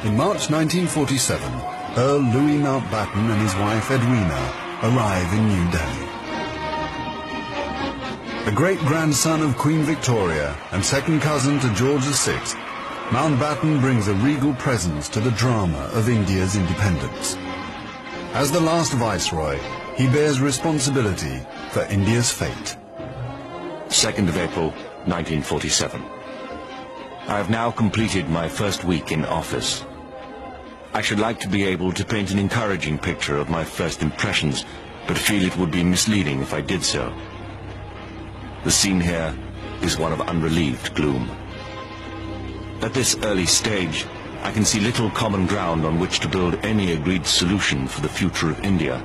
In March 1947, Earl Louis Mountbatten and his wife Edwina arrive in New Delhi. The great-grandson of Queen Victoria and second cousin to George VI, Mountbatten brings a regal presence to the drama of India's independence. As the last viceroy, he bears responsibility for India's fate. 2nd of April, 1947. I have now completed my first week in office. I should like to be able to paint an encouraging picture of my first impressions, but feel it would be misleading if I did so. The scene here is one of unrelieved gloom. At this early stage, I can see little common ground on which to build any agreed solution for the future of India.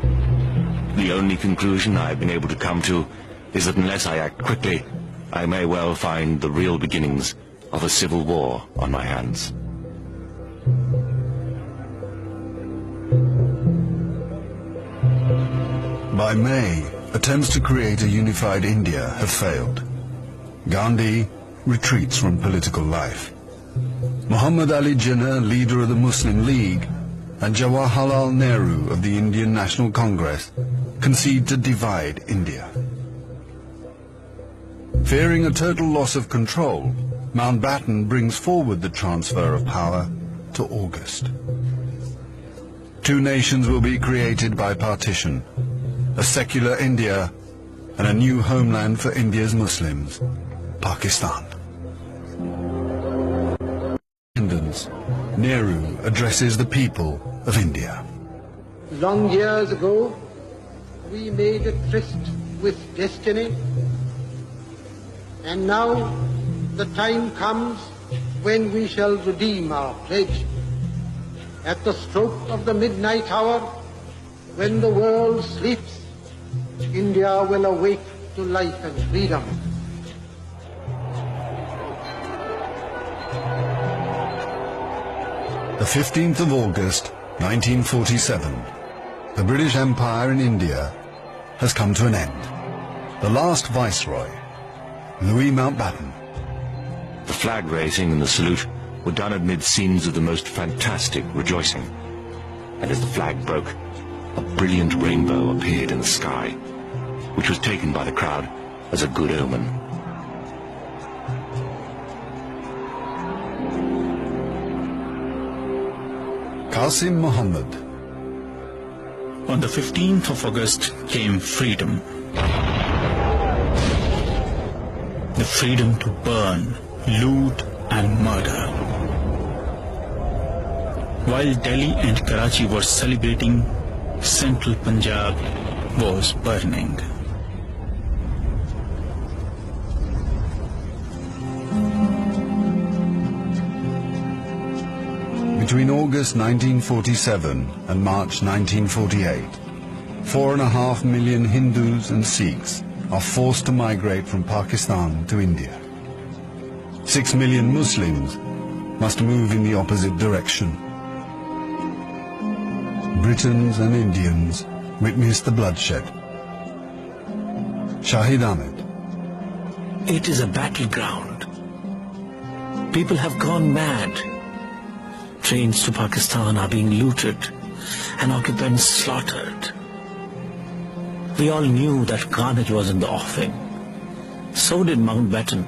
The only conclusion I have been able to come to is that unless I act quickly, I may well find the real beginnings of a civil war on my hands. By May, attempts to create a unified India have failed. Gandhi retreats from political life. Muhammad Ali Jinnah, leader of the Muslim League, and Jawaharlal Nehru of the Indian National Congress concede to divide India. Fearing a total loss of control, Mountbatten brings forward the transfer of power to August. Two nations will be created by partition, a secular India and a new homeland for India's Muslims, Pakistan. Nehru addresses the people of India. Long years ago, we made a tryst with destiny, and now the time comes when we shall redeem our pledge. At the stroke of the midnight hour, when the world sleeps, India will awake to life and freedom. The 15th of August, 1947, the British Empire in India has come to an end. The last viceroy, Louis Mountbatten. The flag raising and the salute were done amid scenes of the most fantastic rejoicing. And as the flag broke, a brilliant rainbow appeared in the sky, which was taken by the crowd as a good omen. Qasim Muhammad. On the 15th of August came freedom. The freedom to burn, loot and murder. While Delhi and Karachi were celebrating, central Punjab was burning. Between August 1947 and March 1948, 4.5 million Hindus and Sikhs are forced to migrate from Pakistan to India. 6 million Muslims must move in the opposite direction. Britons and Indians witness the bloodshed. Shahid Ahmed. It is a battleground. People have gone mad. Trains to Pakistan are being looted and occupants slaughtered. We all knew that carnage was in the offing. So did Mountbatten.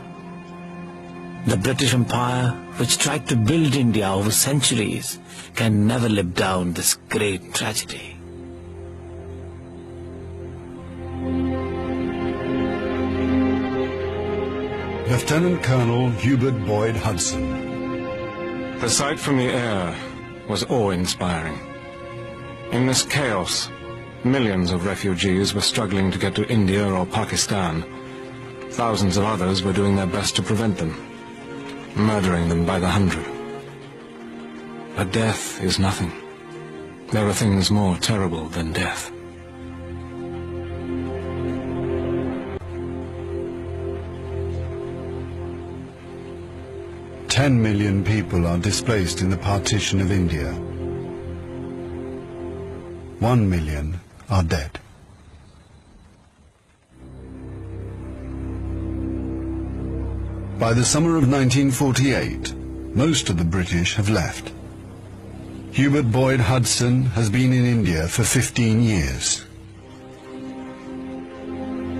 The British Empire, which tried to build India over centuries, can never live down this great tragedy. Lieutenant Colonel Hubert Boyd Hudson. The sight from the air was awe-inspiring. In this chaos, millions of refugees were struggling to get to India or Pakistan. Thousands of others were doing their best to prevent them, murdering them by the hundred. But death is nothing. There are things more terrible than death. Ten million people are displaced in the partition of India. 1 million are dead. By the summer of 1948, most of the British have left. Hubert Boyd Hudson has been in India for 15 years.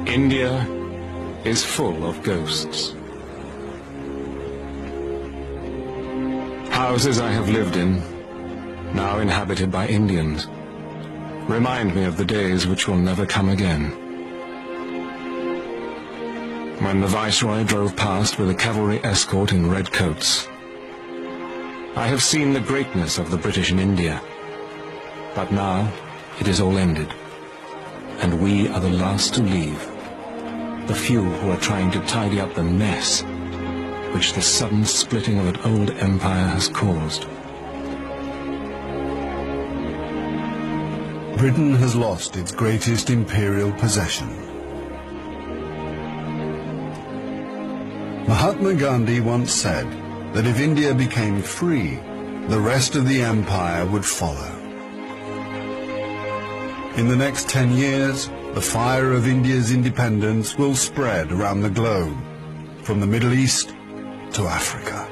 India is full of ghosts. Houses I have lived in, now inhabited by Indians, remind me of the days which will never come again. When the Viceroy drove past with a cavalry escort in red coats, I have seen the greatness of the British in India, but now it is all ended, and we are the last to leave, the few who are trying to tidy up the mess which the sudden splitting of an old empire has caused. Britain has lost its greatest imperial possession. Mahatma Gandhi once said that if India became free, the rest of the empire would follow. In the next 10 years, the fire of India's independence will spread around the globe, from the Middle East to Africa.